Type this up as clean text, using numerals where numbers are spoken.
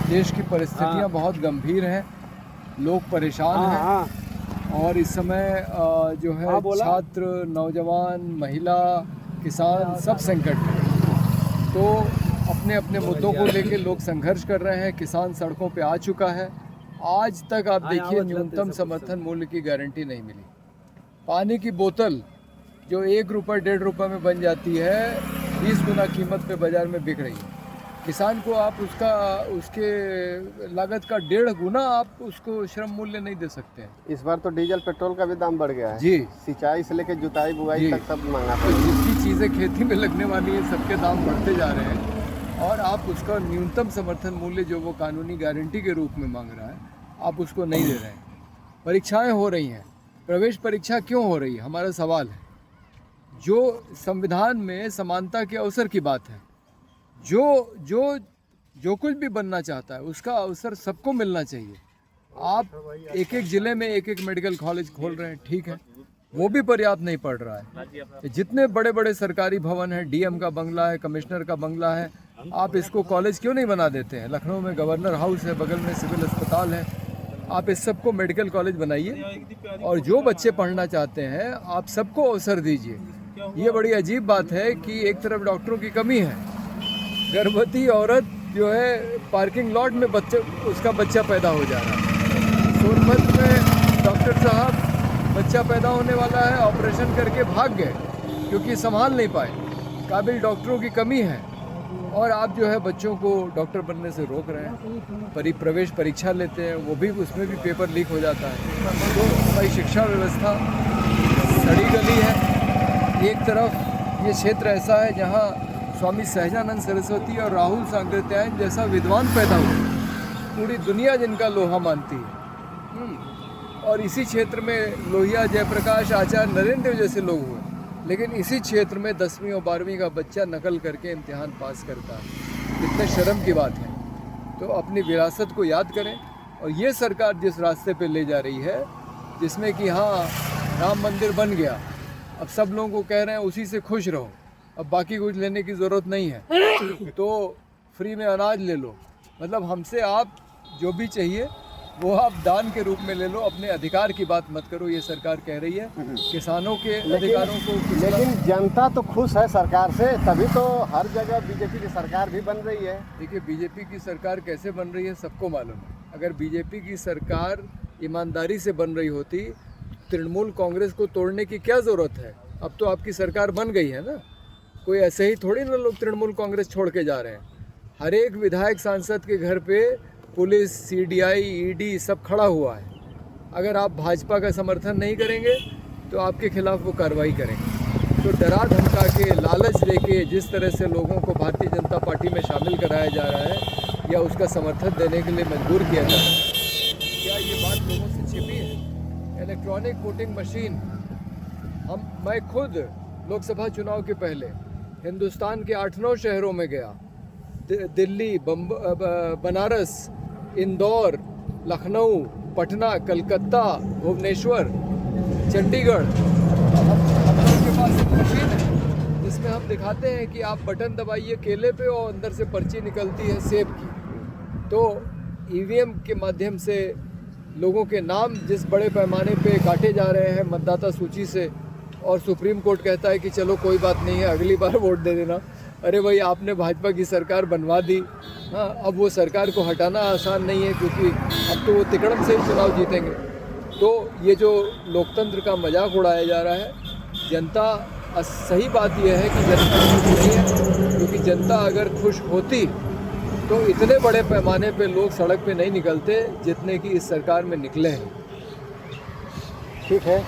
देश की परिस्थितियां बहुत गंभीर हैं, लोग परेशान हैं और इस समय जो है छात्र, नौजवान, महिला, किसान सब संकट में। तो अपने अपने मुद्दों को लेकर लोग संघर्ष कर रहे हैं। किसान सड़कों पे आ चुका है। आज तक आप देखिए न्यूनतम समर्थन मूल्य की गारंटी नहीं मिली। पानी की बोतल जो 1 रुपये 1.5 रुपये में बन जाती है 20 गुना कीमत पे बाज़ार में बिक रही है। किसान को आप उसके लागत का 1.5 गुना आप उसको श्रम मूल्य नहीं दे सकते हैं। इस बार तो डीजल पेट्रोल का भी दाम बढ़ गया है जी। सिंचाई से लेकर जुताई बुआई तक सब महंगा तो जितनी चीज़ें खेती में लगने वाली है सबके दाम बढ़ते जा रहे हैं और आप उसका न्यूनतम समर्थन मूल्य जो वो कानूनी गारंटी के रूप में मांग रहा है आप उसको नहीं दे रहे हैं। परीक्षाएं हो रही हैं, प्रवेश परीक्षा क्यों हो रही है हमारा सवाल है। जो संविधान में समानता के अवसर की बात है, जो कुछ भी बनना चाहता है उसका अवसर सबको मिलना चाहिए। आप एक एक ज़िले में एक एक मेडिकल कॉलेज खोल रहे हैं, ठीक है, वो भी पर्याप्त नहीं पड़ रहा है। जितने बड़े बड़े सरकारी भवन हैं, डीएम का बंगला है, कमिश्नर का बंगला है, आप इसको कॉलेज क्यों नहीं बना देते हैं। लखनऊ में गवर्नर हाउस है, बगल में सिविल अस्पताल है, आप इस सबको मेडिकल कॉलेज बनाइए और जो बच्चे पढ़ना चाहते हैं आप सबको अवसर दीजिए। ये बड़ी अजीब बात है कि एक तरफ डॉक्टरों की कमी है, गर्भवती औरत जो है पार्किंग लॉट में उसका बच्चा पैदा हो जा रहा है। सोनभद्र में डॉक्टर साहब बच्चा पैदा होने वाला है, ऑपरेशन करके भाग गए क्योंकि संभाल नहीं पाए। काबिल डॉक्टरों की कमी है और आप जो है बच्चों को डॉक्टर बनने से रोक रहे हैं। प्रवेश परीक्षा लेते हैं, वो भी उसमें भी पेपर लीक हो जाता है। तो हमारी शिक्षा व्यवस्था सड़ी गली है। एक तरफ ये क्षेत्र ऐसा है जहाँ स्वामी सहजानंद सरस्वती और राहुल सांकृत्यायन जैसा विद्वान पैदा हुआ, पूरी दुनिया जिनका लोहा मानती है। और इसी क्षेत्र में लोहिया, जयप्रकाश, आचार्य, नरेंद्र जैसे लोग हुए, लेकिन इसी क्षेत्र में 10वीं और 12वीं का बच्चा नकल करके इम्तिहान पास करता है। कितने शर्म की बात है। तो अपनी विरासत को याद करें। और ये सरकार जिस रास्ते पे ले जा रही है जिसमें कि हाँ राम मंदिर बन गया, अब सब लोगों को कह रहे हैं उसी से खुश रहो, अब बाकी कुछ लेने की ज़रूरत नहीं है, तो फ्री में अनाज ले लो। मतलब हमसे आप जो भी चाहिए वो आप दान के रूप में ले लो, अपने अधिकार की बात मत करो, ये सरकार कह रही है। किसानों के अधिकारों को लेकिन जनता तो खुश है सरकार से, तभी तो हर जगह बीजेपी की सरकार भी बन रही है। देखिए बीजेपी की सरकार कैसे बन रही है सबको मालूम है। अगर बीजेपी की सरकार ईमानदारी से बन रही होती, तृणमूल कांग्रेस को तोड़ने की क्या ज़रूरत है। अब तो आपकी सरकार बन गई है ना, कोई ऐसे ही थोड़ी ना लोग तृणमूल कांग्रेस छोड़ के जा रहे हैं। हर एक विधायक सांसद के घर पे पुलिस, सीडीआई, ईडी सब खड़ा हुआ है। अगर आप भाजपा का समर्थन नहीं करेंगे तो आपके खिलाफ वो कार्रवाई करेंगे। तो डरा धमका के, लालच देके जिस तरह से लोगों को भारतीय जनता पार्टी में शामिल कराया जा रहा है या उसका समर्थन देने के लिए मजबूर किया जा रहा है, क्या ये बात लोगों से छिपी है। इलेक्ट्रॉनिक वोटिंग मशीन, मैं खुद लोकसभा चुनाव के पहले हिंदुस्तान के 8-9 शहरों में गया, दिल्ली, बनारस, इंदौर, लखनऊ, पटना, कलकत्ता, भुवनेश्वर, चंडीगढ़। हम लोगों के पास एक मशीन है जिसमें हम दिखाते हैं कि आप बटन दबाइए केले पे और अंदर से पर्ची निकलती है सेब की। तो ईवीएम के माध्यम से लोगों के नाम जिस बड़े पैमाने पे काटे जा रहे हैं मतदाता सूची से, और सुप्रीम कोर्ट कहता है कि चलो कोई बात नहीं है अगली बार वोट दे देना। अरे भाई आपने भाजपा की सरकार बनवा दी, हाँ अब वो सरकार को हटाना आसान नहीं है क्योंकि अब तो वो तिकड़म से ही चुनाव जीतेंगे। तो ये जो लोकतंत्र का मजाक उड़ाया जा रहा है, जनता, सही बात यह है कि जनता खुश नहीं है, क्योंकि जनता अगर खुश होती तो इतने बड़े पैमाने पे लोग सड़क पे नहीं निकलते जितने कि इस सरकार में निकले हैं। ठीक है।